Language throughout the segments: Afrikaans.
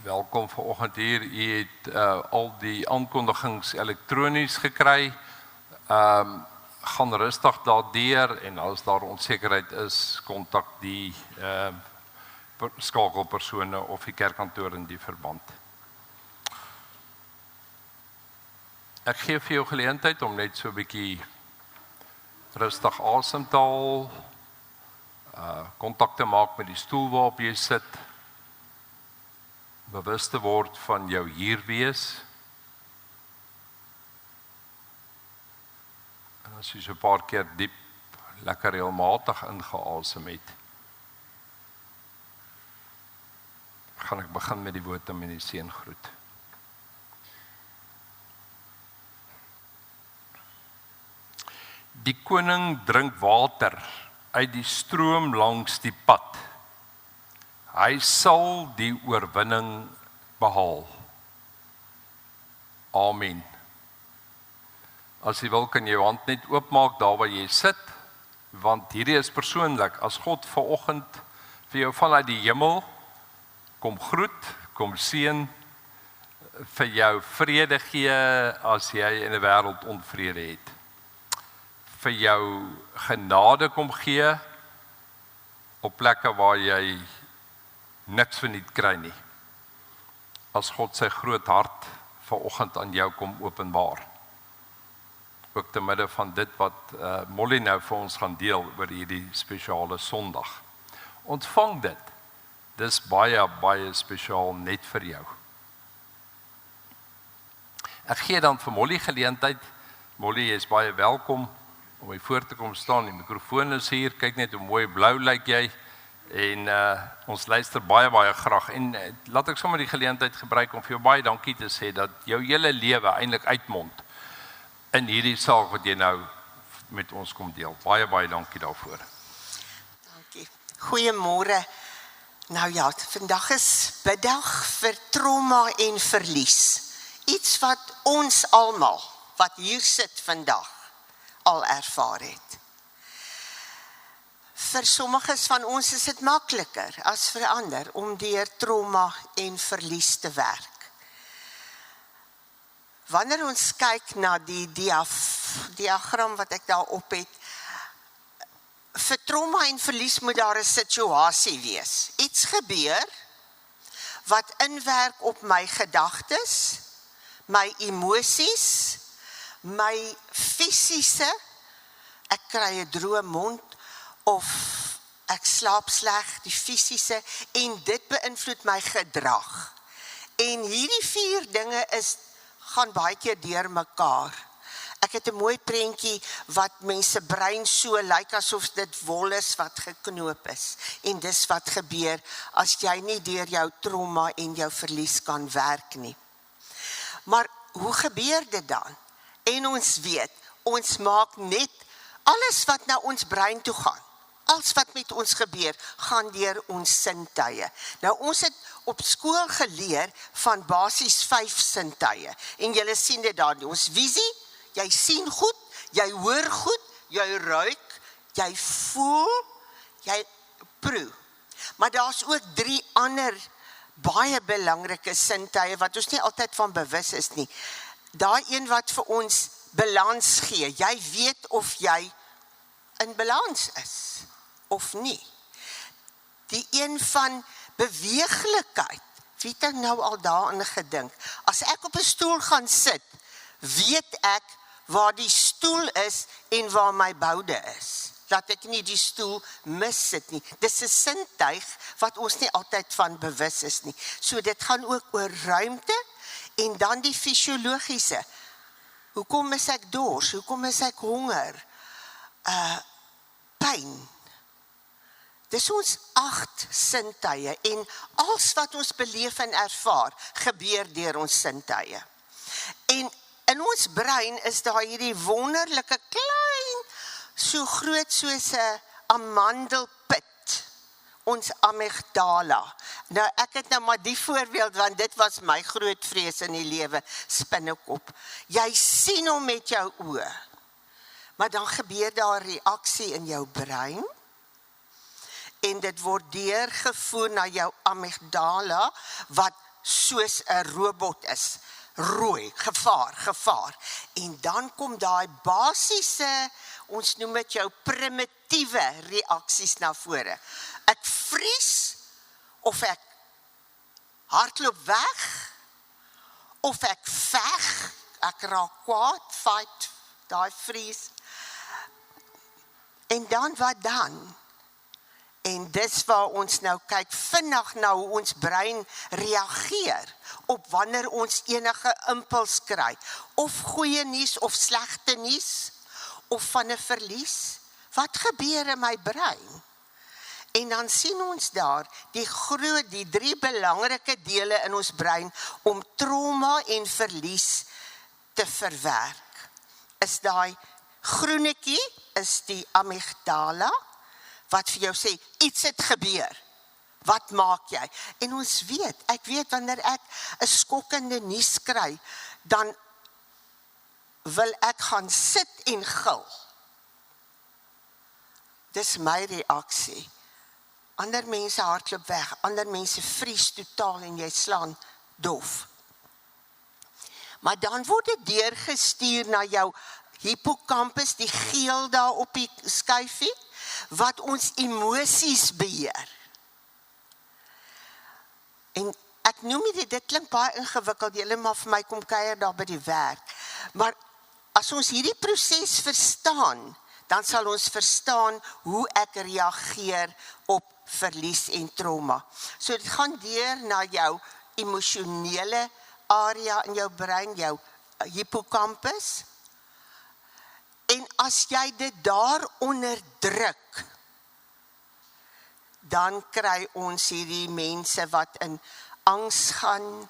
Welkom vanoggend hier. U het al die aankondigings elektronies gekry. Gaan rustig daardeur en as daar onsekerheid is, kontak die skakelpersone of die kerkkantoor in die verband. Ek gee vir jou geleentheid om net so 'n bietjie rustig asem te haal, kontak te maak met die stoel waarop jy sit, bewus te word van jou hier wees. En as jy so 'n paar keer diep, lekker regelmatig ingeasem het, gaan ek begin met die woord en die seëngroet. Die koning drink water uit die stroom langs die pad. Hy sal die oorwinning behaal. Amen. As jy wil, kan jy jou hand net oopmaak daar waar jy sit, want hierdie is persoonlik. As God vanoggend vir jou vanuit die hemel kom groet, kom seën, vir jou vrede gee as jy in 'n wêreld onvrede het. Vir jou genade kom gee op plekke waar jy niks verniet kry nie. As God sy groot hart vanoggend aan jou kom openbaar. Ook te midde van dit wat Molly nou vir ons gaan deel oor hierdie spesiale Sondag. Ontvang dit. Dis baie, baie spesiaal net vir jou. Ek gee dan vir Molly geleentheid. Molly, jy is baie welkom om hier voor te kom staan. Die mikrofoon is hier. Kyk net hoe mooi blou lyk jy. En ons luister baie, baie graag. En laat ek sommer die geleentheid gebruik om vir jou baie dankie te sê dat jou hele lewe eintlik uitmond in hierdie saak wat jy nou met ons kom deel. Baie, baie dankie daarvoor. Dankie. Goeiemôre. Nou ja, vandag is biddag vir trauma en verlies. Iets wat ons almal wat hier sit vandag al ervaar het. Vir sommiges van ons is dit makliker as vir ander om deur trauma en verlies te werk. Wanneer ons kyk na die diagram wat ek daar op het, vir trauma en verlies moet daar 'n situasie wees. Iets gebeur wat inwerk op my gedagtes, my emosies, my fisiese, ek kry 'n droë mond of ek slaap sleg, die fisiese, en dit beïnvloed my gedrag. En hierdie 4 dinge gaan baie keer deur mekaar. Ek het 'n mooi prentjie wat mense brein so lyk asof dit wol is wat geknoop is. En dis wat gebeur as jy nie deur jou trauma en jou verlies kan werk nie. Maar hoe gebeur dit dan? En ons weet, ons maak net alles wat na ons brein toe gaan. Alles wat met ons gebeur, gaan deur ons sintuie. Nou ons het op skool geleer van basies 5 sintuie. En julle sien dit daar, ons visie, jy sien goed, jy hoor goed, jy ruik, jy voel, jy proe. Maar daar's ook 3 ander baie belangrike sintuie wat ons nie altyd van bewus is nie. Daai een wat vir ons balans gee. Jy weet of jy in balans is of nie. Die een van beweeglikheid. Wie het nou al daarin gedink? As ek op 'n stoel gaan sit, weet ek waar die stoel is en waar my boude is. Dat ek nie die stoel mis sit nie. Dis 'n sintuig wat ons nie altyd van bewus is nie. So dit gaan ook oor ruimte en dan die fisiologiese. Hoekom is ek dors? Hoekom is ek honger? Pyn. Dis ons 8 sintuie en alles wat ons beleef en ervaar, gebeur deur ons sintuie. En in ons brein is daar hierdie wonderlike klein, so groot soos 'n amandelpit, ons amygdala. Nou ek het nou maar die voorbeeld, want dit was my groot vrees in die lewe, spinnekop. Jy sien hom met jou oë, maar dan gebeur daar 'n reaksie in jou brein, en dit word deurgevoer na jou amygdala, wat soos 'n robot is. Rooi, gevaar. En dan kom daai basiese, ons noem dit jou primitiewe reaksies na vore. Ek vries, of ek hardloop weg, of ek veg, ek raak kwaad, fight, daai vries. En dan wat dan? En dis waar ons nou kyk vinnig na hoe ons brein reageer op wanneer ons enige impuls kry, of goeie nuus of slegte nuus, of van 'n verlies. Wat gebeur in my brein? En dan sien ons daar die 3 belangrike dele in ons brein om trauma en verlies te verwerk. Is daai groenetjie, is die amygdala, wat vir jou sê, iets het gebeur. Wat maak jy? En ons weet, ek weet wanneer ek 'n skokkende nuus kry, dan wil ek gaan sit en gil. Dis my reaksie. Ander mense hardloop weg, ander mense vries totaal en jy slaan dof. Maar dan word dit deurgestuur na jou hippocampus, die geel daar op die skyfie, wat ons emosies beheer. En ek noem dit klink baie ingewikkeld, julle maar vir my kom kuier daar by die werk. Maar as ons hierdie proses verstaan, dan sal ons verstaan hoe ek reageer op verlies en trauma. So dit gaan deur na jou emosionele area in jou brein, jou hippocampus. En as jy dit daar onderdruk, dan kry ons hierdie mense wat in angs gaan,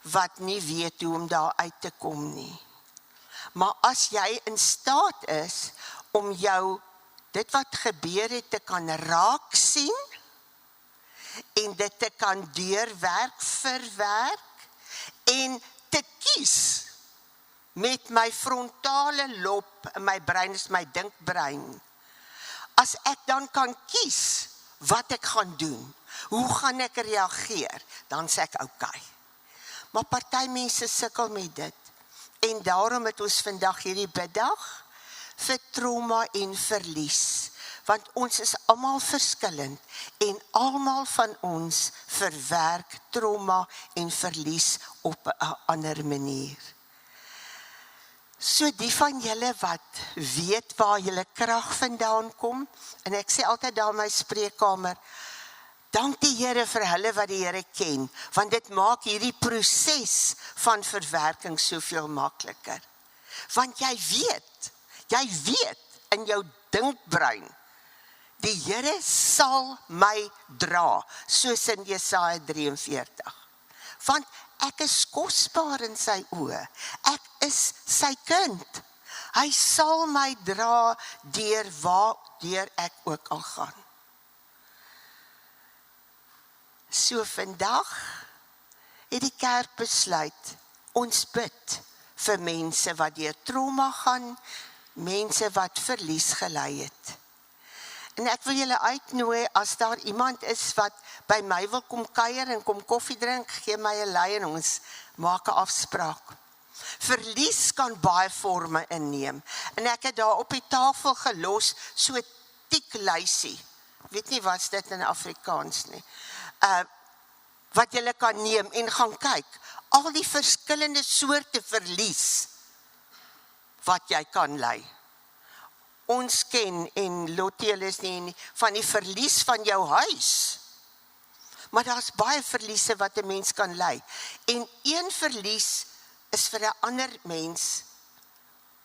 wat nie weet hoe om daar uit te kom nie. Maar as jy in staat is om dit wat gebeur het te kan raak sien, en dit te kan deurwerk, verwerk, en te kies met my frontale lob, my brein is my dinkbrein. As ek dan kan kies wat ek gaan doen, hoe gaan ek reageer, dan sê ek okay. Maar party mense sukkel met dit. En daarom het ons vandag hierdie biddag vir trauma en verlies. Want ons is almal verskillend en almal van ons verwerk trauma en verlies op 'n ander manier. So die van julle wat weet waar julle krag vandaan kom, en ek sê altyd daar in my spreekkamer, dank die Here vir hulle wat die Here ken, want dit maak hierdie proses van verwerking soveel makliker. Want jy weet in jou dinkbrein, die Here sal my dra, soos in Jesaja 43. Want ek is kosbaar in sy oë. Ek is sy kind. Hy sal my dra deur waardeur ek ook al gaan. So vandag het die kerk besluit, ons bid vir mense wat deur trauma gaan, mense wat verlies gely het. En ek wil julle uitnooi, as daar iemand is wat by my wil kom kuier en kom koffie drink, gee my 'n lei en ons maak 'n afspraak. Verlies kan baie forme inneem. En ek het daar op die tafel gelos, so 'n tiklysie. Weet nie wat dit in Afrikaans nie. Wat julle kan neem en gaan kyk. Al die verskillende soorte verlies wat jy kan ly. Ons ken, en Lottie is nie, van die verlies van jou huis. Maar daar's baie verliese wat 'n mens kan ly. En een verlies is vir 'n ander mens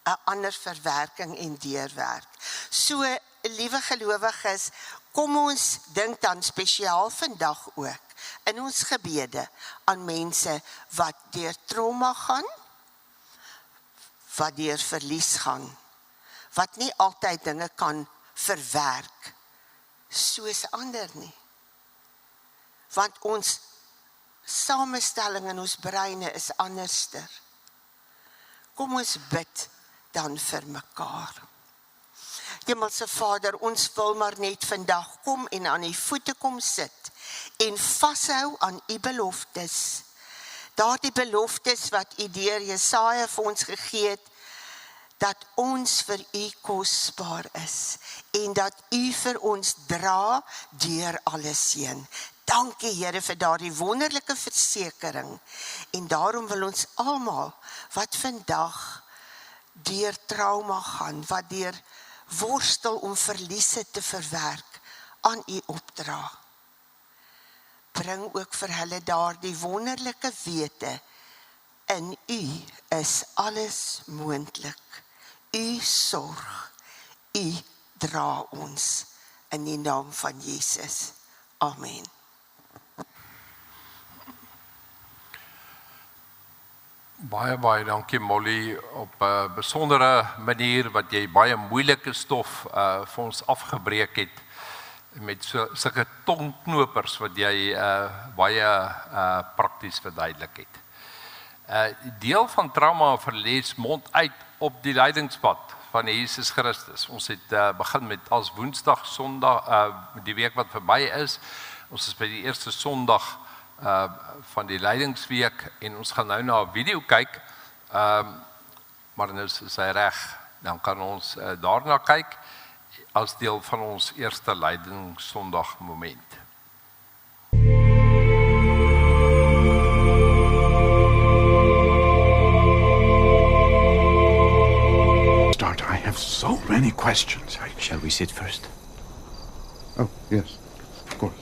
'n ander verwerking en deurwerk. So, liewe gelowiges, kom ons dink dan spesiaal vandag ook in ons gebede aan mense wat deur trauma gaan, wat deur verlies gaan, wat nie altyd dinge kan verwerk soos ander nie. Want ons samestelling in ons breine is anderster. Kom ons bid dan vir mekaar. Hemelse Vader, ons wil maar net vandag kom en aan u voete kom sit en vashou aan u beloftes Daardie beloftes wat U deur Jesaja vir ons gegee het, dat ons vir U kosbaar is en dat U vir ons dra deur alles heen. Dankie Here vir daardie wonderlike versekering en daarom wil ons almal wat vandag deur trauma gaan, wat deur worstel om verliese te verwerk, aan U opdra. Bring ook vir hulle daardie wonderlike wete, in U is alles moontlik. U sorg, U dra ons in die naam van Jesus. Amen. Baie dankie Molly, op 'n besondere manier wat jy baie moeilike stof vir ons afgebreek het met sulke tongknopers wat jy baie prakties verduidelik het. Deel van trauma verlies mond uit op die lydingspad van Jesus Christus. Ons het begin met as Woensdag, Sondag, die week wat verby is. Ons is by die eerste Sondag van die lydingsweek en ons gaan nou na 'n video kyk, maar nou is hy reg, dan kan ons daarna kyk as deel van ons eerste lydingssondag moment. I have so many questions. Shall we sit first? Oh, yes, of course.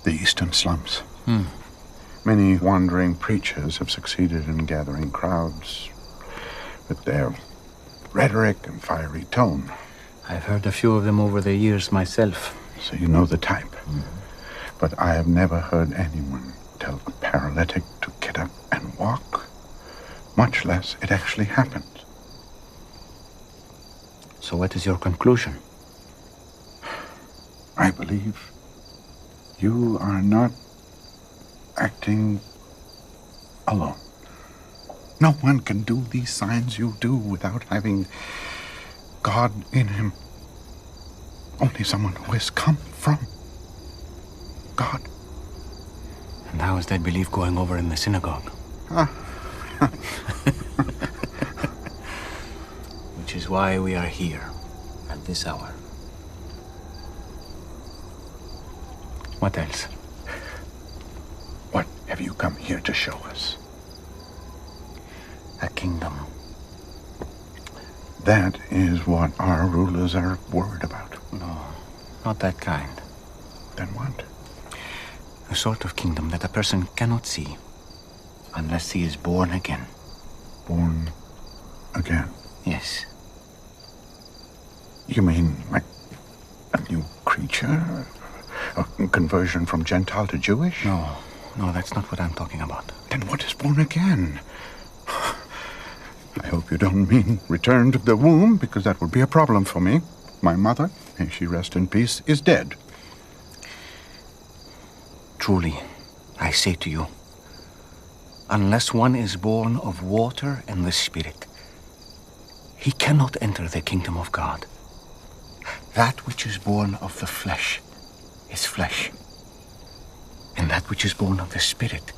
The eastern slums. Many wandering preachers have succeeded in gathering crowds with their rhetoric and fiery tone. I've heard a few of them over the years myself. So you know the type. But I have never heard anyone tell a paralytic to get up and walk, much less it actually happened. So what is your conclusion? I believe you are not acting alone. No one can do these signs you do without having God in him. Only someone who has come from God. And how is that belief going over in the synagogue? Which is why we are here at this hour. What else? What have you come here to show us? A kingdom. That is what our rulers are worried about. No, not that kind. Then what? A sort of kingdom that a person cannot see unless he is born again. Born again? Yes. You mean like a new creature? A conversion from Gentile to Jewish? No, that's not what I'm talking about. Then what is born again? I hope you don't mean return to the womb, because that would be a problem for me. My mother, may she rest in peace, is dead. Truly, I say to you, unless one is born of water and the Spirit, he cannot enter the kingdom of God. That which is born of the flesh is flesh, and that which is born of the Spirit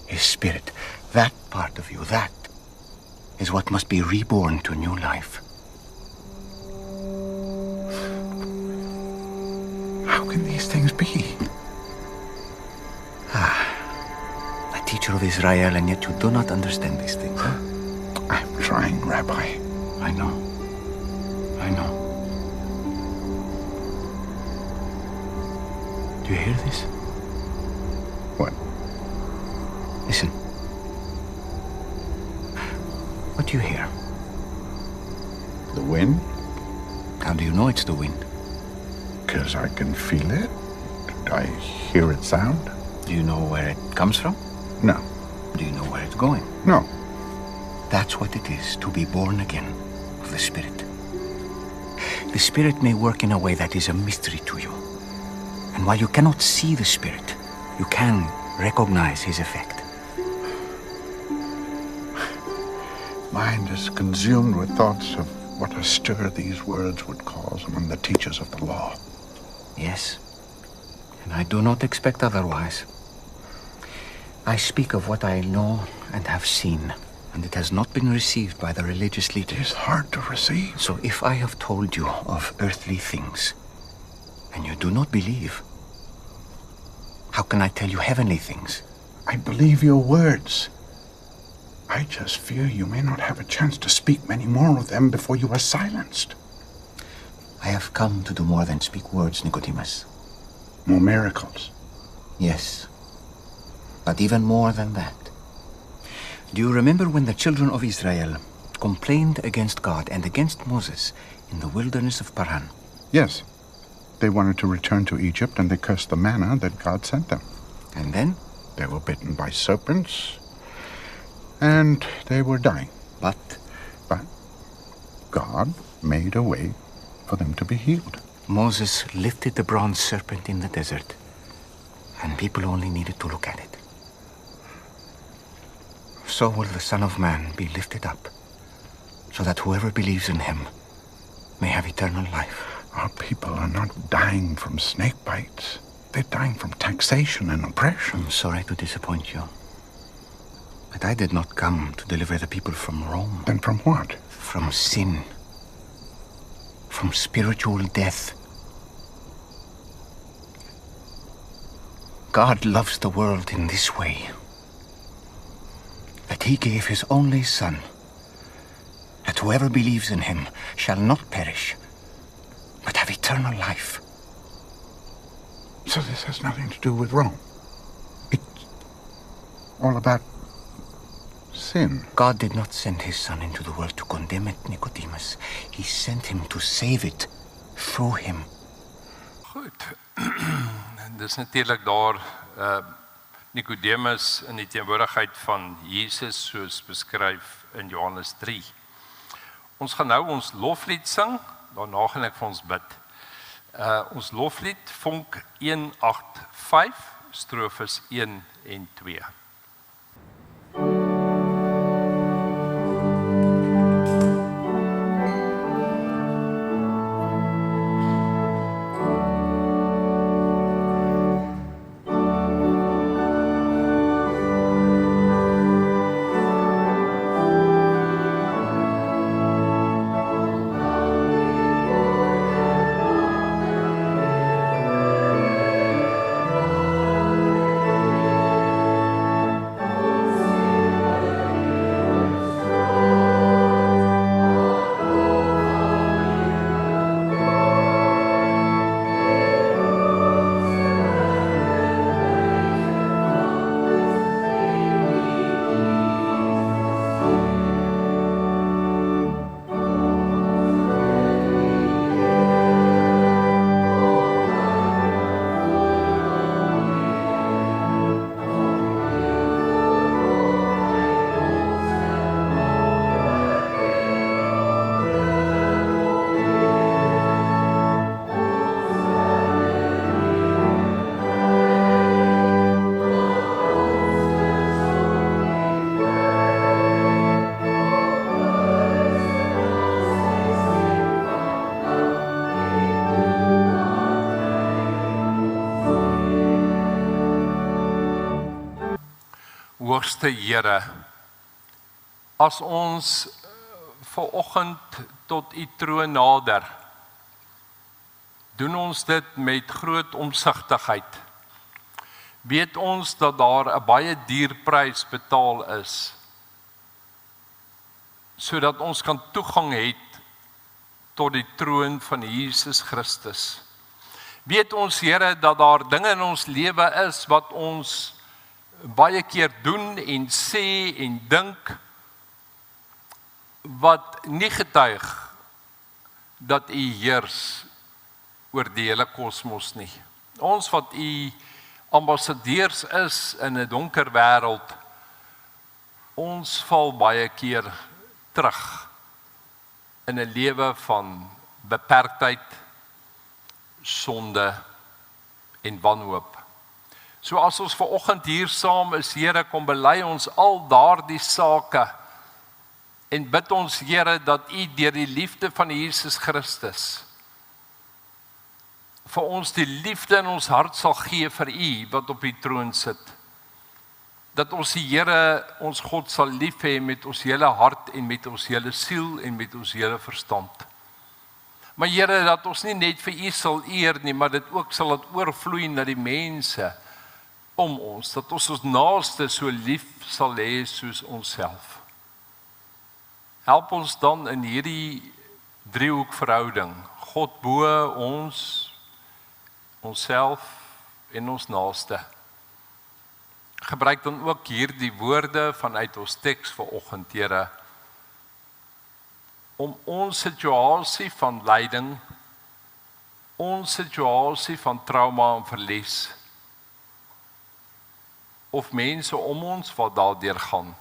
is spirit. That part of you, that is what must be reborn to new life. How can these things be? A teacher of Israel, and yet you do not understand these things, huh? I'm trying, Rabbi. I know. Do you hear this? What? Listen. What do you hear? The wind? How do you know it's the wind? Because I can feel it. I hear it sound. Do you know where it comes from? No. Do you know where it's going? No. That's what it is to be born again of the Spirit. The Spirit may work in a way that is a mystery to you. And while you cannot see the Spirit, you can recognize his effect. mind is consumed with thoughts of what a stir these words would cause among the teachers of the law. Yes, and I do not expect otherwise. I speak of what I know and have seen, and it has not been received by the religious It leaders. is hard to receive. So if I have told you of earthly things, and you do not believe, how can I tell you heavenly things? I believe your words. I just fear you may not have a chance to speak many more of them before you are silenced. I have come to do more than speak words, Nicodemus. More miracles. Yes, but even more than that. Do you remember when the children of Israel complained against God and against Moses in the wilderness of Paran? Yes. They wanted to return to Egypt, and they cursed the manna that God sent them. And then? They were bitten by serpents, and they were dying. But God made a way for them to be healed. Moses lifted the bronze serpent in the desert, and people only needed to look at it. So will the Son of Man be lifted up, so that whoever believes in him may have eternal life. Our people are not dying from snake bites. They're dying from taxation and oppression. I'm sorry to disappoint you, but I did not come to deliver the people from Rome. Then from what? From sin. From spiritual death. God loves the world in this way, that he gave his only Son, that whoever believes in him shall not perish, but have eternal life. So this has nothing to do with Rome. It's all about sin. God did not send his Son into the world to condemn it, Nicodemus. He sent him to save it through him. Goed. Dis natuurlik daar Nicodemus in die teenwoordigheid van Jesus soos beskryf in Johannes 3. Ons gaan nou ons loflied sing, daarna gaan ek vir ons bid. Ons loflied vonk 185 strofes 1 en 2. Hoogste Here, as ons vanoggend tot u troon nader, doen ons dit met groot omsigtigheid. Weet ons dat daar 'n baie duur prys betaal is, sodat ons kan toegang het tot die troon van Jesus Christus. Weet ons, Here, dat daar dinge in ons lewe is wat ons baie keer doen en sê en dink wat nie getuig dat u heers oor die hele kosmos nie. Ons wat u ambassadeurs is in 'n donker wêreld, ons val baie keer terug in 'n lewe van beperktheid, sonde en wanhoop. So as ons vanoggend hier saam is, Here, kom bely ons al daardie sake En bid ons, Here, dat U deur die liefde van Jesus Christus vir ons die liefde in ons hart sal gee vir U wat op die troon sit. Dat ons die Here, ons God sal lief hê met ons hele hart en met ons hele siel en met ons hele verstand. Maar Here, dat ons nie net vir U sal eer nie, maar dit ook sal laat oorvloei na die mense om ons, dat ons naaste so lief sal hê soos onsself. Help ons dan in hierdie driehoek verhouding, God bo ons, onsself en ons naaste. Gebruik dan ook hierdie woorde vanuit ons teks vanoggend, Here, om ons situasie van lyding, ons situasie van trauma en verlies, of mense om ons wat daardeur gaan,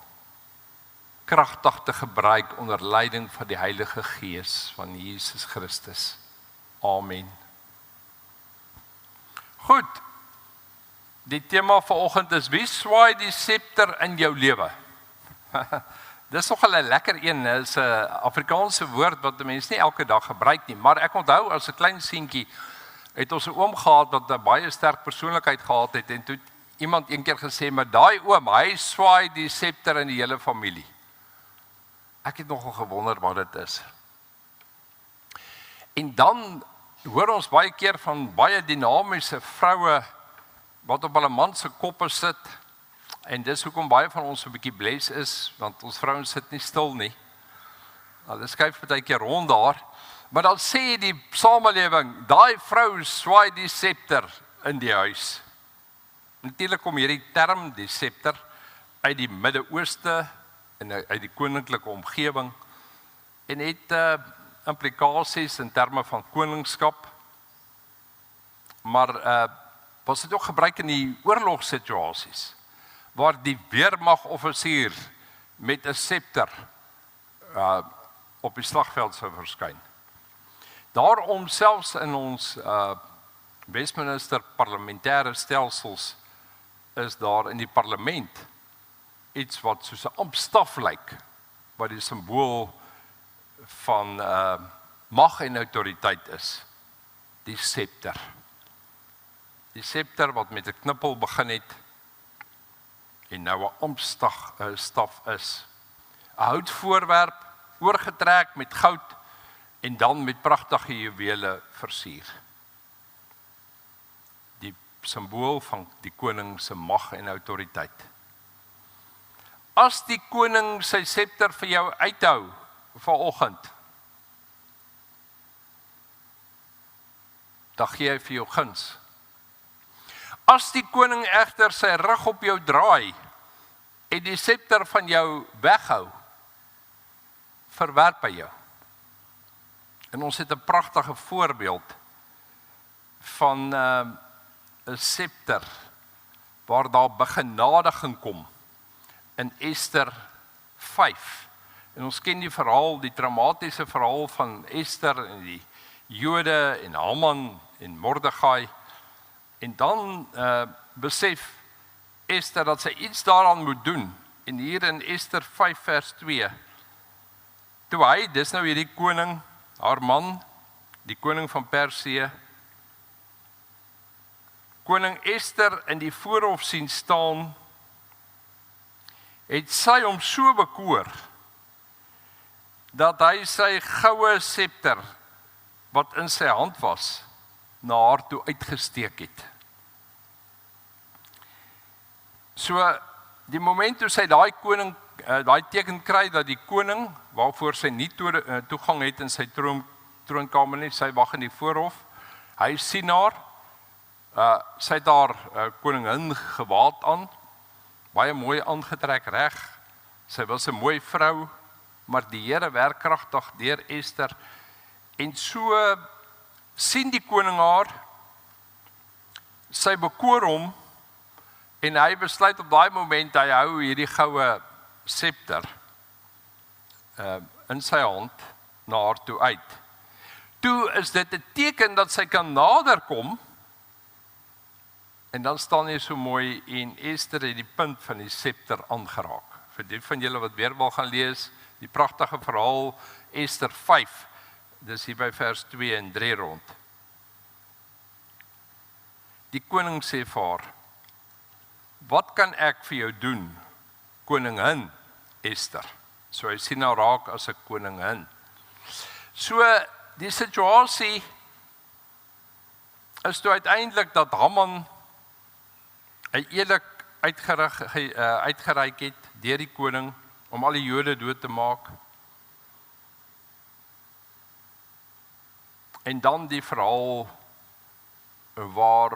kragtig te gebruik onder leiding van die Heilige Gees van Jesus Christus. Amen. Goed, die tema vanoggend is, wie swaai die scepter in jou lewe? Dis nog 'n lekker een, is 'n Afrikaanse woord wat mense nie elke dag gebruik nie, maar ek onthou as 'n klein seentjie het ons 'n oom gehad wat 'n baie sterk persoonlikheid gehad het, en toe iemand een keer gesê, maar daai oom, hy swaai die scepter in die hele familie. Ek het nogal gewonder wat dit is. En dan hoor ons baie keer van baie dinamiese vroue wat op hulle man se koppe sit, en dis hoekom baie van ons so 'n bietjie bles is, want ons vrouens sit nie stil nie. Hulle skuif baie keer rond daar, maar dan sê die samelewing, daai vrou swaai die scepter in die huis. Natuurlik kom hierdie term, die scepter, uit die Midde-Ooste en uit die koninklike omgewing, en het implikasies in terme van koningskap, maar was dit ook gebruik in die oorlogssituasies, waar die weermagoffisier met 'n scepter op die slagveld sou verskyn. Daarom selfs in ons Westminster parlementêre stelsels is daar in die parlement iets wat soos 'n amptstaf lyk, wat die simbool van mag en autoriteit is, die scepter. Die scepter wat met 'n knippel begin het en nou 'n amptstaf is. 'n Houtvoorwerp, oorgetrek met goud en dan met pragtige juwele versier. Die simbool van die koning se mag en autoriteit. As die koning sy scepter vir jou uithou vanoggend, dan gee hy vir jou guns. As die koning egter sy rug op jou draai en die scepter van jou weghou, verwerp hy jou. En ons het 'n pragtige voorbeeld van 'n scepter waar daar begenadiging kom in Ester 5. En ons ken die verhaal, die traumatiese verhaal van Ester en die Jode en Haman en Mordegai. En dan besef Ester dat sy iets daaraan moet doen. En hier in Ester 5 vers 2, toe hy, dis nou hierdie koning, haar man, die koning van Persië, koning Ester in die voorhof sien staan, het sy hom so bekoor, dat hy sy goue scepter, wat in sy hand was, na haar toe uitgesteek het. So, die moment toe sy daai koning, daai teken kry dat die koning, waarvoor sy nie toegang het in sy troonkamer nie, sy wag in die voorhof, hy sien haar, sy het haar koningin gewaad aan, baie mooi aangetrek reg, sy was 'n mooi vrou, maar die Here werk kragtig deur Ester, en so sien die koning haar, sy bekoor hom, en hy besluit op daai moment, hy hou hierdie goue scepter in sy hand na haar toe uit. Toe is dit 'n teken dat sy kan naderkom, en dan staan hy so mooi, en Ester het die punt van die scepter aangeraak. Vir die van julle wat weer wil gaan lees, Die pragtige verhaal Ester 5, dis hier by vers 2 en 3 rond. Die koning sê vir haar, wat kan ek vir jou doen, koningin Ester? So hy sien haar raak as 'n koningin. So die situasie is toe uiteindelik dat Haman eerlik uitgereik het deur die koning om al die Jode dood te maak. En dan die verhaal waar,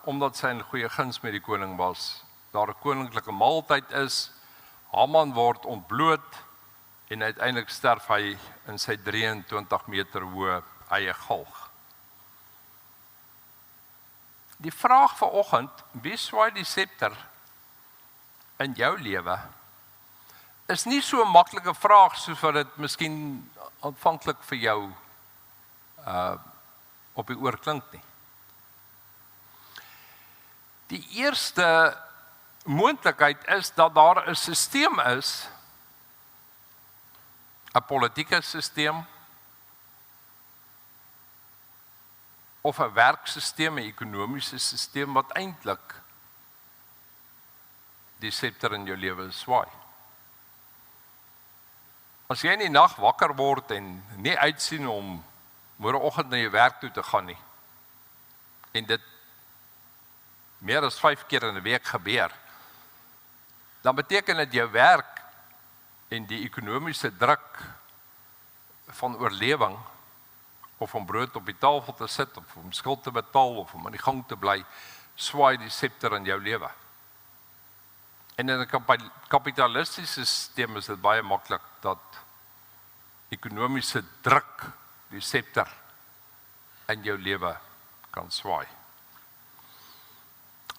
omdat sy in goeie guns met die koning was, daar 'n koninklike maaltyd is, Haman word ontbloot en uiteindelik sterf hy in sy 23 meter hoë eie galg. Die vraag vanoggend, wie swaai die scepter in jou lewe, is nie so 'n maklike vraag soos wat dit miskien aanvanklik vir jou op die oor klink nie. Die eerste moontlikheid is dat daar 'n stelsel is, 'n politieke stelsel, of 'n werkstelsel, 'n ekonomiese stelsel wat eintlik die scepter in jou lewe swaai. As jy in die nag wakker word en nie uitsien om môreoggend na jou werk toe te gaan nie, en dit meer as 5 keer in 'n week gebeur, dan beteken dit jou werk en die ekonomiese druk van oorlewing, of om brood op die tafel te sit, of om skuld te betaal, of om aan die gang te bly, swaai die scepter in jou lewe. En in 'n kapitalistiese stelsel is dit baie maklik dat ekonomiese druk die scepter in jou lewe kan swaai.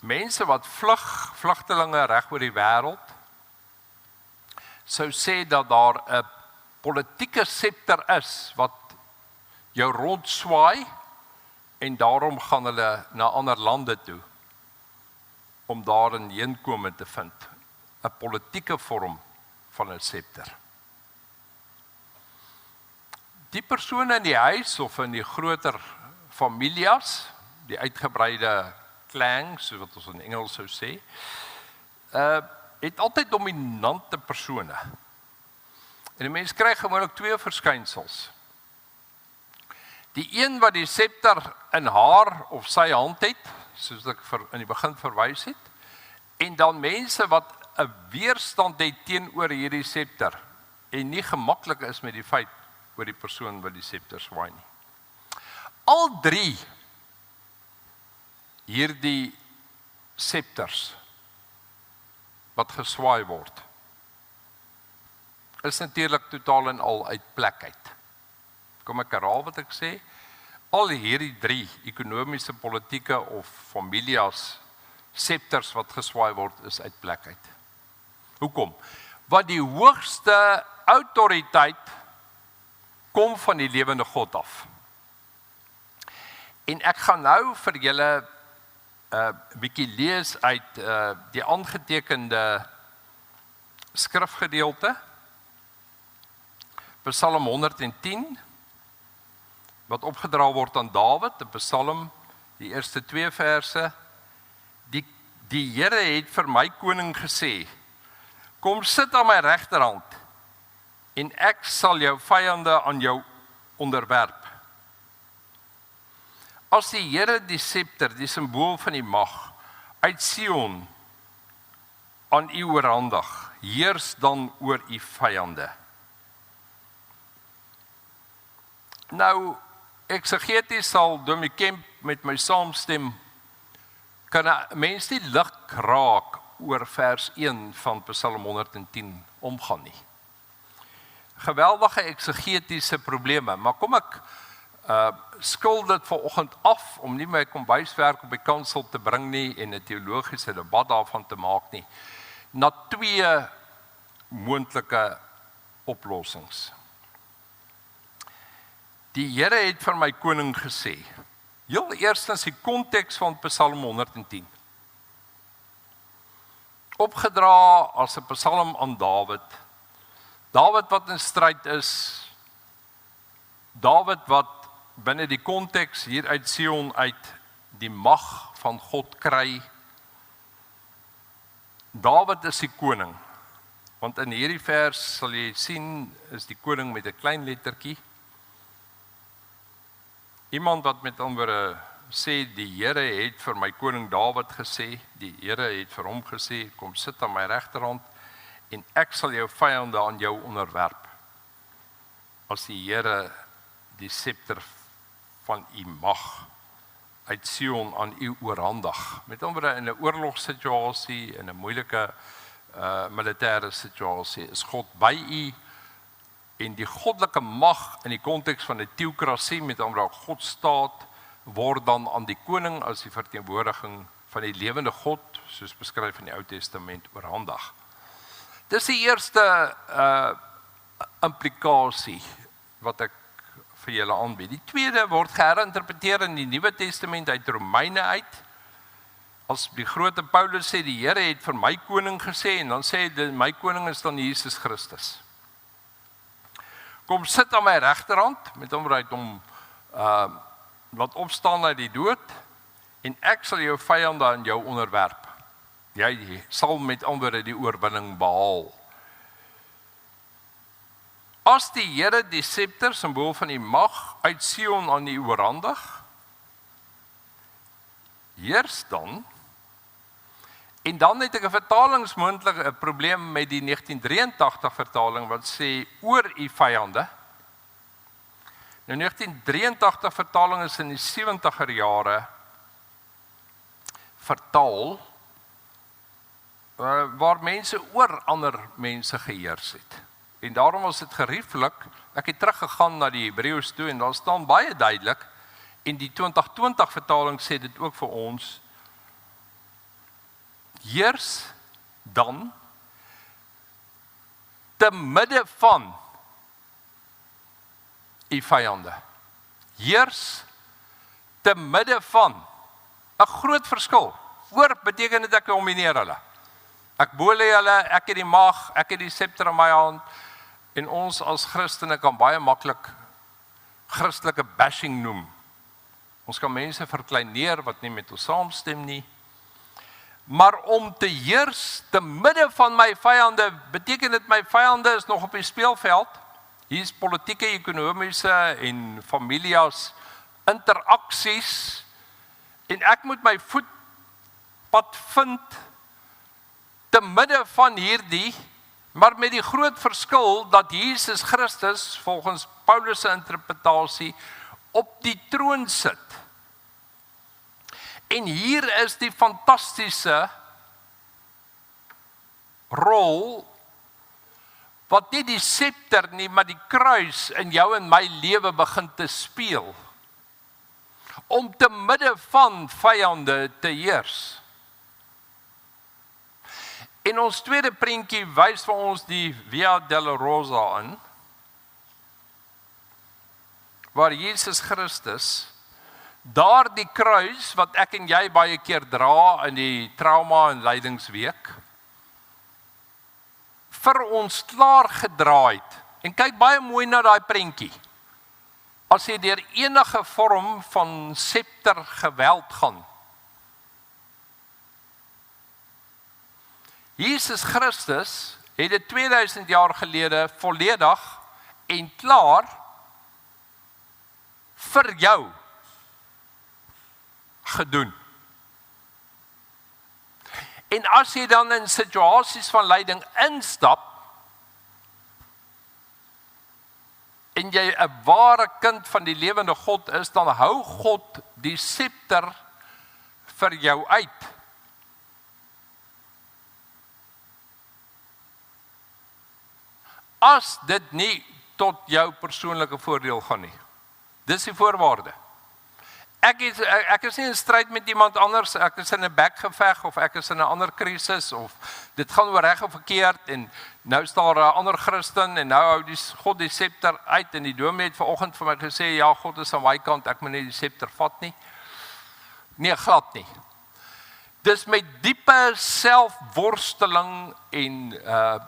Mense wat vlugtelinge reg oor die wêreld sou sê dat daar 'n politieke scepter is wat jou rondswaai en daarom gaan hulle na ander lande toe om daar 'n heenkome te vind, 'n politieke vorm van 'n scepter. Die persone in die huis of in die groter families, die uitgebreide clan, soos wat ons in Engels sou sê, het altyd dominante persone. En die mens kry gewoonlik 2 verskynsels. Die een wat die scepter in haar of sy hand het, soos ek in die begin verwys het, en dan mense wat 'n weerstand het teenoor hierdie scepter en nie gemaklik is met die feit oor die persoon wat die scepter swaai nie. Al 3 hierdie scepters wat geswaai word, is natuurlik totaal en al uit plek uit. Kom ek herhaal wat ek sê? Al hierdie 3 ekonomiese, politieke of families scepters wat geswaai word, is uit plek uit. Hoekom? Want die hoogste autoriteit kom van die lewende God af. En ek gaan nou vir julle 'n bietjie lees uit die aangetekende skrifgedeelte, Psalm 110, wat opgedra word aan Dawid, 'n Psalm, die eerste 2 verse. Die Here het vir my koning gesê, kom sit aan my regterhand, en ek sal jou vyande aan jou onderwerp. As die Here die scepter, die simbool van die mag, uit Sion aan u oorhandig, heers dan oor u vyande. Nou, eksegeties sal Dominee Kemp met my saamstem, kan 'n mens nie lig raak oor vers 1 van Psalm 110 omgaan nie. Geweldige eksegetiese probleme, maar kom ek skuld dit vanoggend af om nie my kombuiswerk op die kansel te bring nie en 'n teologiese debat daarvan te maak nie, na 2 moontlike oplossings. Die Here het vir my koning gesê. Heel eerstens die konteks van Psalm 110. Opgedra as 'n psalm aan Dawid, Dawid wat in stryd is, Dawid wat binne die konteks hier uit Sion uit die mag van God kry. Dawid is die koning, want in hierdie vers sal jy sien, is die koning met 'n klein lettertjie. Iemand wat met ander sê, die Here het vir my koning Dawid gesê, die Here het vir hom gesê, kom sit aan my regterhand, en ek sal jou vyande aan jou onderwerp, as die Here die scepter van u mag uit Sion aan u oorhandig. Met ander in 'n oorlogssituasie, in 'n moeilike militêre situasie, is God by u, en die goddelike mag in die konteks van 'n teokrasie, met ander God staat, word dan aan die koning as die verteenwoordiging van die lewende God, soos beskryf in die Ou Testament, oorhandig. Dis die eerste implikasie wat ek vir julle aanbied. Die tweede word geherinterpreteer in die Nuwe Testament uit Romeine uit. As die grote Paulus sê, die Here het vir my koning gesê, en dan sê hy, my koning is dan Jesus Christus. Kom sit aan my regterhand, met hom uit om laat opstaan uit die dood, en ek sal jou vyande aan jou onderwerp. Jy sal met ander die oorwinning behaal. As die Here die scepter, symbool van die mag, uit Sion aan u oorhandig, heers dan, en dan het ek 'n vertalingsmoontlik 'n probleem met die 1983 vertaling, wat sê, oor u vyande. Nou 1983 vertaling is in die 70er jare vertaal, waar mense oor ander mense geheers het. En daarom was dit gerieflik, ek het teruggegaan na die Hebreëus toe, en daar staan baie duidelik, en die 2020 vertaling sê dit ook vir ons, heers dan te midde van u vyande. Heers te midde van. 'n groot verskil. Oor beteken dit ek domineer hulle. Ek bole hulle, ek het die mag, ek het die scepter in my hand, en ons as Christene kan baie maklik Christelike bashing noem. Ons kan mense verkleineer wat nie met ons saamstem nie. Maar om te heers te midde van my vyande, beteken dit my vyande is nog op die speelveld. Hier is politieke, ekonomiese en familias interaksies, en ek moet my voetpad vind te midde van hierdie, maar met die groot verskil dat Jesus Christus, volgens Paulus se interpretasie, op die troon sit. En hier is die fantastiese rol, wat nie die scepter nie, maar die kruis in jou en my lewe begin te speel, om te midde van vyande te heers. En ons tweede prentjie wys vir ons die Via Dolorosa in, waar Jesus Christus, daar die kruis, wat ek en jy baie keer dra in die trauma en lydingsweek, vir ons klaar gedraai het. En kyk baie mooi na daai prentjie. As jy deur enige vorm van scepter geweld gaan, Jesus Christus het dit 2000 jaar gelede volledig en klaar vir jou gedoen. En as jy dan in situasies van lyding instap, en jy 'n ware kind van die lewende God is, dan hou God die scepter vir jou uit. As dit nie tot jou persoonlike voordeel gaan nie. Dis die voorwaarde. Ek is nie in stryd met iemand anders, ek is in 'n bekgeveg, of ek is in 'n ander krisis, of dit gaan oor reg of verkeerd, en nou is daar 'n ander Christen, en nou hou God die scepter uit, en die dominee het vanoggend vir my gesê, ja, God is aan my kant, ek moet nie die scepter vat nie. Nee, glad nie. Dis met diepe selfworsteling en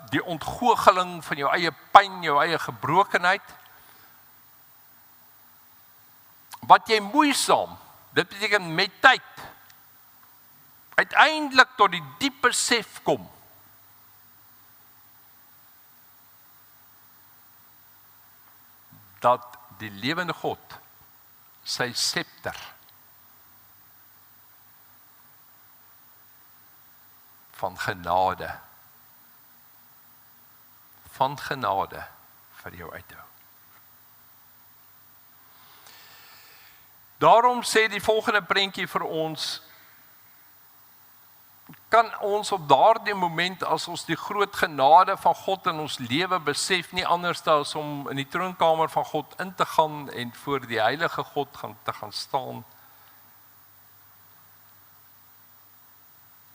die ontgoocheling van jou eie pyn, jou eie gebrokenheid, wat jy moeisaam, dit beteken met tyd, uiteindelik tot die diep besef kom, dat die lewende God sy scepter van genade vir jou uithou. Daarom sê die volgende prentjie vir ons, kan ons op daardie moment, as ons die groot genade van God in ons lewe besef, nie anders as om in die troonkamer van God in te gaan en voor die heilige God te gaan staan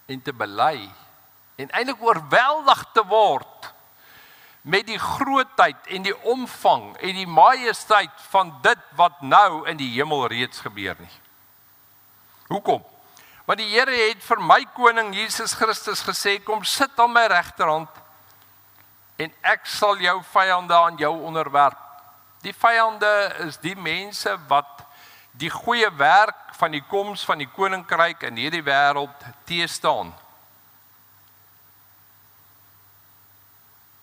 en te bely en eintlik oorweldig te word met die grootheid en die omvang en die majesteit van dit wat nou in die hemel reeds gebeur nie. Hoekom? Want die Here het vir my koning Jesus Christus gesê, kom sit aan my regterhand en ek sal jou vyande aan jou onderwerp. Die vyande is die mense wat die goeie werk van die koms van die koninkryk in hierdie wêreld teestaan.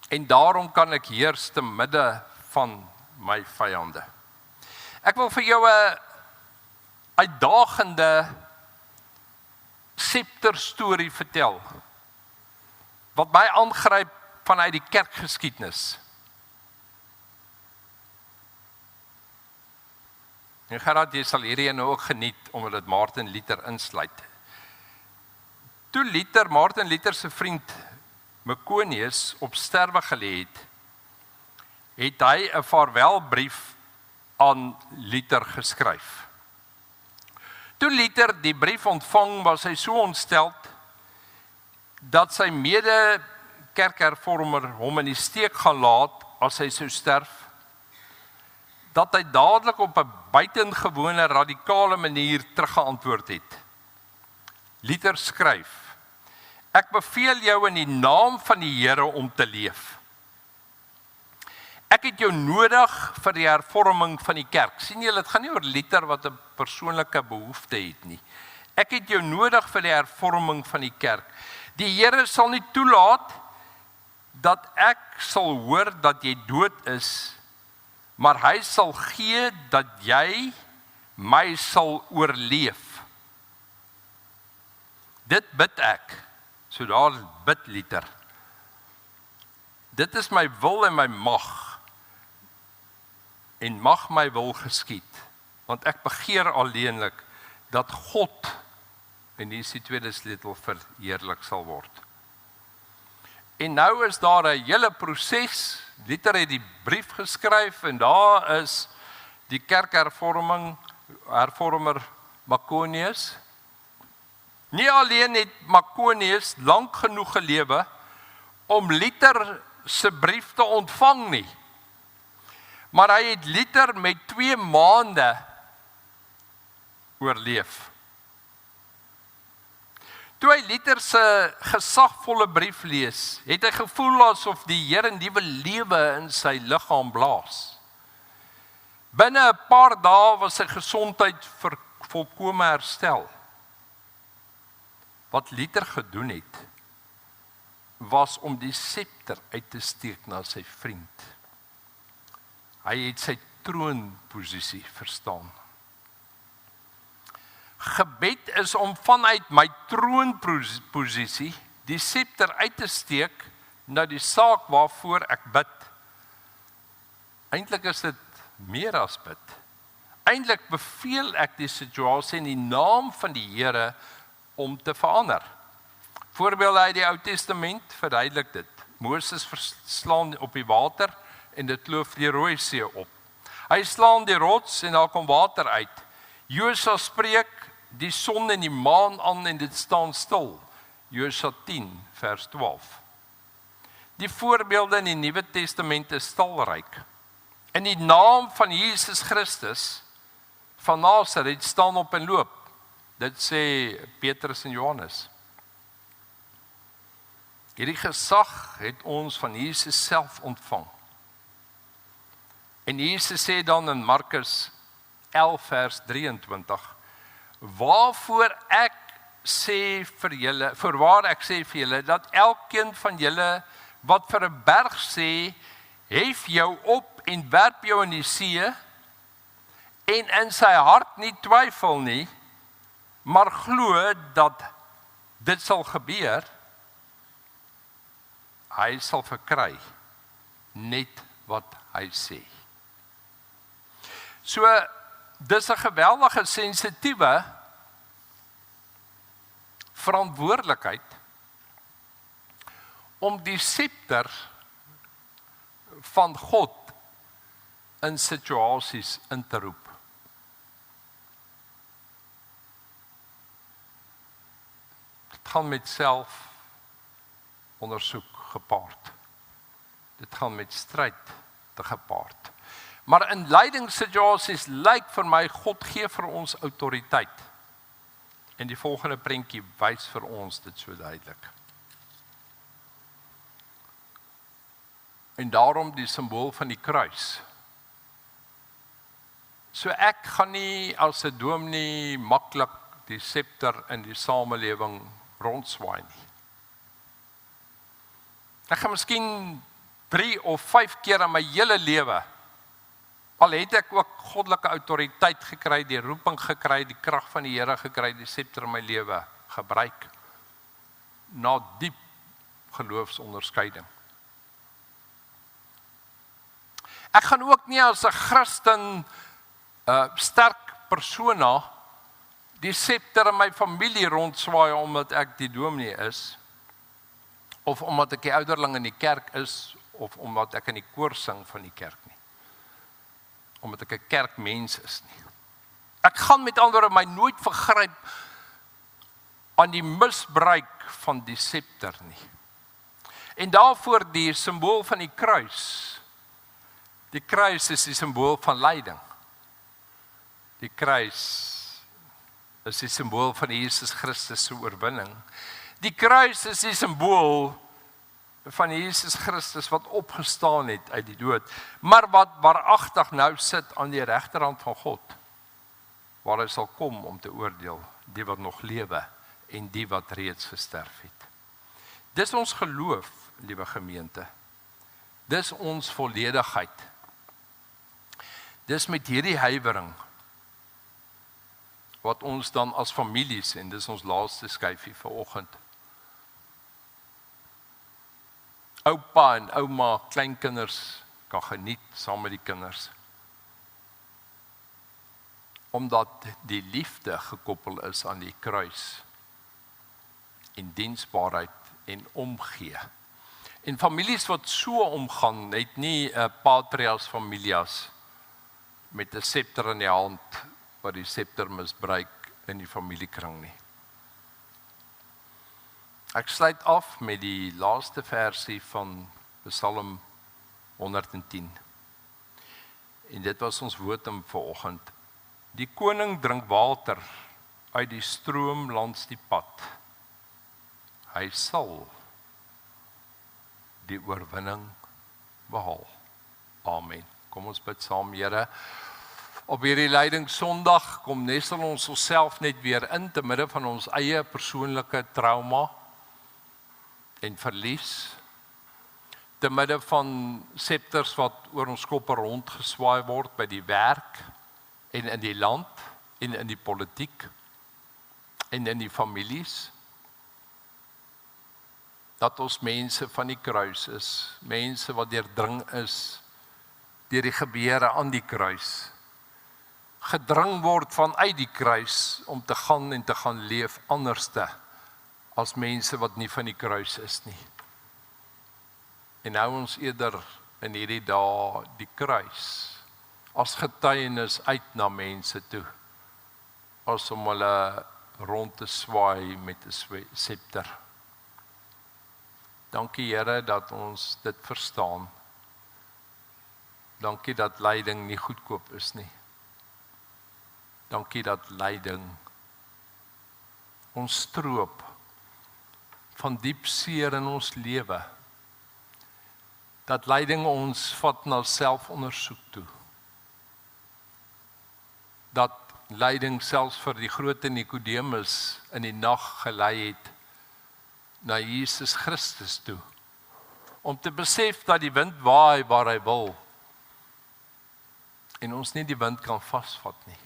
En daarom kan ek heers te midde van my vyande. Ek wil vir jou 'n uitdagende scepter storie vertel, wat my aangryp vanuit die kerkgeskiedenis. En Gerard, jy sal hierdie nou ook geniet, omdat dit Martin Luther insluit. Toe Martin Luther se vriend Maconius op sterwe gelê het hy 'n vaarwelbrief aan Luther geskryf. Toe Luther die brief ontvang, was hy so ontsteld dat sy mede-kerkhervormer hom in die steek gaan laat as hy sou sterf, dat hy dadelik op 'n buitengewone radikale manier teruggeantwoord het. Luther skryf: Ek beveel jou in die naam van die Here om te leef. Ek het jou nodig vir die hervorming van die kerk. Sien julle, dit gaan nie oor Luther wat 'n persoonlike behoefte het nie. Ek het jou nodig vir die hervorming van die kerk. Die Here sal nie toelaat dat ek sal hoor dat jy dood is, maar hy sal gee dat jy my sal oorleef. Dit bid ek. So daar bid Luther. Dit is my wil en my mag. En mag my wil geskied. Want ek begeer alleenlik dat God, en hier is die tweede sleutel, verheerlik sal word. En nou is daar 'n hele proses. Luther het die brief geskryf en daar is die hervormer Maconius. Nie alleen het Maconius lank genoeg gelewe om Luther se brief te ontvang nie, maar hy het Luther met 2 maande oorleef. Toe hy Luther se gesagvolle brief lees, het hy gevoel asof die Here 'n nuwe lewe in sy liggaam blaas. Binne 'n paar dae was sy gesondheid volkome herstel. Wat Luther gedoen het, was om die scepter uit te steek na sy vriend. Hy het sy troonposisie verstaan. Gebed is om vanuit my troonposisie die scepter uit te steek na die saak waarvoor ek bid. Eintlik is dit meer as bid. Eintlik beveel ek die situasie in die naam van die Here om te verander. Voorbeelde uit die Ou Testament verduidelik dit. Moses verslaan op die water en dit kloof die Rooi See op. Hy slaan die rots en daar kom water uit. Josua spreek die son en die maan aan en dit staan stil. Josua 10 vers 12. Die voorbeelde in die Nuwe Testament is talryk. In die naam van Jesus Christus van Nasaret staan op en loop. Dit sê Petrus en Johannes. Hierdie gesag het ons van Jesus self ontvang. En Jesus sê dan in Markus 11 vers 23, waarvoor ek sê vir julle, voorwaar ek sê vir julle, dat elkeen van julle wat vir 'n berg sê, hef jou op en werp jou in die see, en in sy hart nie twyfel nie, maar glo dat dit sal gebeur, hy sal verkry net wat hy sê. So, dis 'n geweldige sensitiewe verantwoordelikheid om die scepter van God in situasies in te roep. Dit gaan met selfondersoek gepaard. Dit gaan met stryd te gepaard. Maar in leidingssituasies lyk vir my God gee vir ons autoriteit. En die volgende prentjie wys vir ons dit so duidelik. En daarom die simbool van die kruis. So ek gaan nie as 'n dominee maklik die scepter in die samelewing rondswaai nie. Ek gaan miskien 3 of 5 keer in my hele lewe, al het ek ook goddelike autoriteit gekry, die roeping gekry, die krag van die Here gekry, die scepter in my lewe gebruik, na diep geloofsonderskeiding. Ek gaan ook nie as 'n Christen sterk persona die scepter in my familie rondswaai omdat ek die dominee is, of omdat ek die ouderling in die kerk is, of omdat ek in die koor sing van die kerk nie. Omdat ek 'n kerkmens is nie. Ek gaan met ander woorde my nooit vergryp aan die misbruik van die scepter nie. En daarvoor die simbool van die kruis. Die kruis is die simbool van lyding. Die kruis is die simbool van Jesus Christus se oorwinning. Die kruis is die simbool van Jesus Christus wat opgestaan het uit die dood, maar wat waaragtig nou sit aan die regterhand van God, waar hy sal kom om te oordeel die wat nog lewe en die wat reeds gesterf het. Dis ons geloof, liewe gemeente. Dis ons volledigheid. Dis met hierdie huiwering wat ons dan as families, en dis ons laaste skyfie vanoggend, oupa en ouma, kleinkinders kan geniet saam met die kinders. Omdat die liefde gekoppel is aan die kruis en diensbaarheid en omgee. En families wat so omgaan, het nie 'n patrias familias met 'n scepter in die hand wat die scepter misbruik in die familiekring nie. Ek sluit af met die laaste versie van Psalm 110. En dit was ons wotum vanoggend. Die koning drink water uit die stroom langs die pad. Hy sal die oorwinning behaal. Amen. Kom ons bid saam, Here. Op hierdie Lydingssondag kom nestel ons onsself net weer in te midde van ons eie persoonlike trauma en verlies, te midde van scepters wat oor ons koppe rondgeswaai word by die werk en in die land en in die politiek en in die families. Dat ons mense van die kruis is, mense wat deurdring is deur die gebeure aan die kruis, gedring word vanuit die kruis om te gaan en te gaan leef anderste as mense wat nie van die kruis is nie. En hou ons eerder in hierdie dae die kruis as getuienis uit na mense toe, as om hulle rond te swaai met 'n scepter. Dankie Here dat ons dit verstaan. Dankie dat lyding nie goedkoop is nie. Dankie dat lyding ons stroop van diep seer in ons lewe. Dat lyding ons vat na selfondersoek toe. Dat lyding selfs vir die groot Nikodemus in die nag gelei het na Jesus Christus toe. Om te besef dat die wind waai waar hy wil en ons nie die wind kan vasvat nie.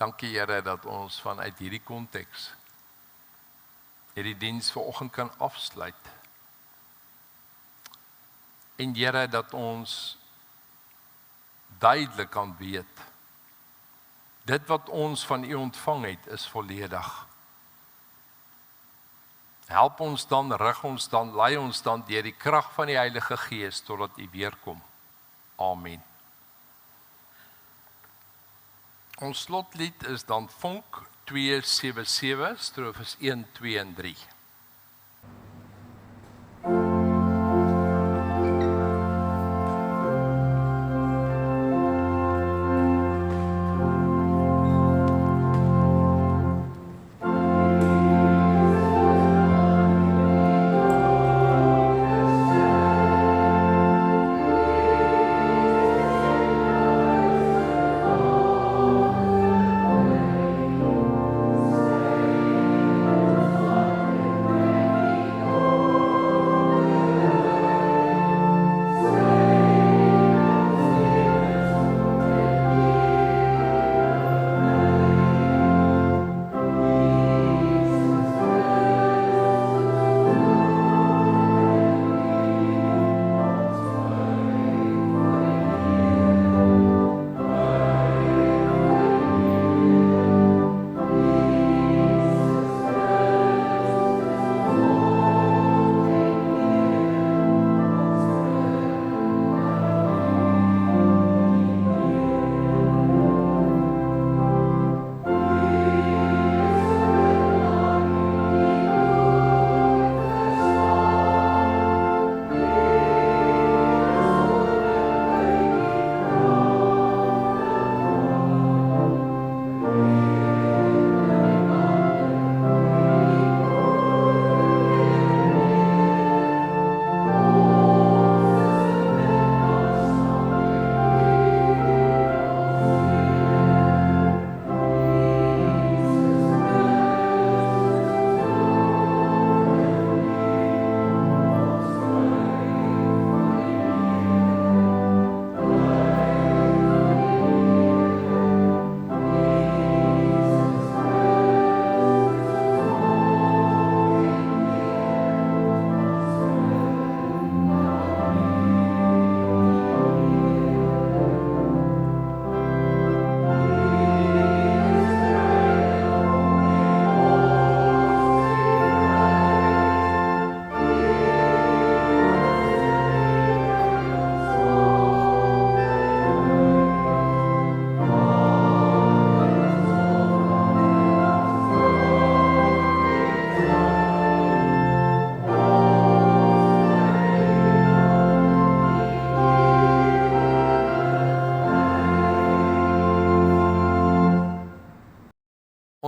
Dankie Here dat ons vanuit hierdie konteks hierdie diens vanoggend kan afsluit. En Here dat ons duidelik kan weet, dit wat ons van U ontvang het is volledig. Help ons dan, rig ons dan, lei ons dan deur die krag van die Heilige Gees totdat U weer kom. Amen. Ons slotlied is dan Vonk 277, strofes 1, 2 en 3.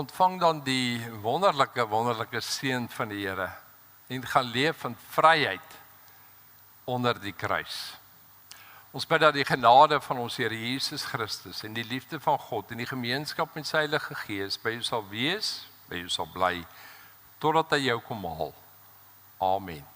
Ontvang dan die wonderlike seën van die Here en gaan leef in vryheid onder die kruis. Ons bid dat die genade van ons Here Jesus Christus en die liefde van God en die gemeenskap met sy Heilige Gees by jou sal wees, by jou sal bly, totdat hy jou kom haal. Amen.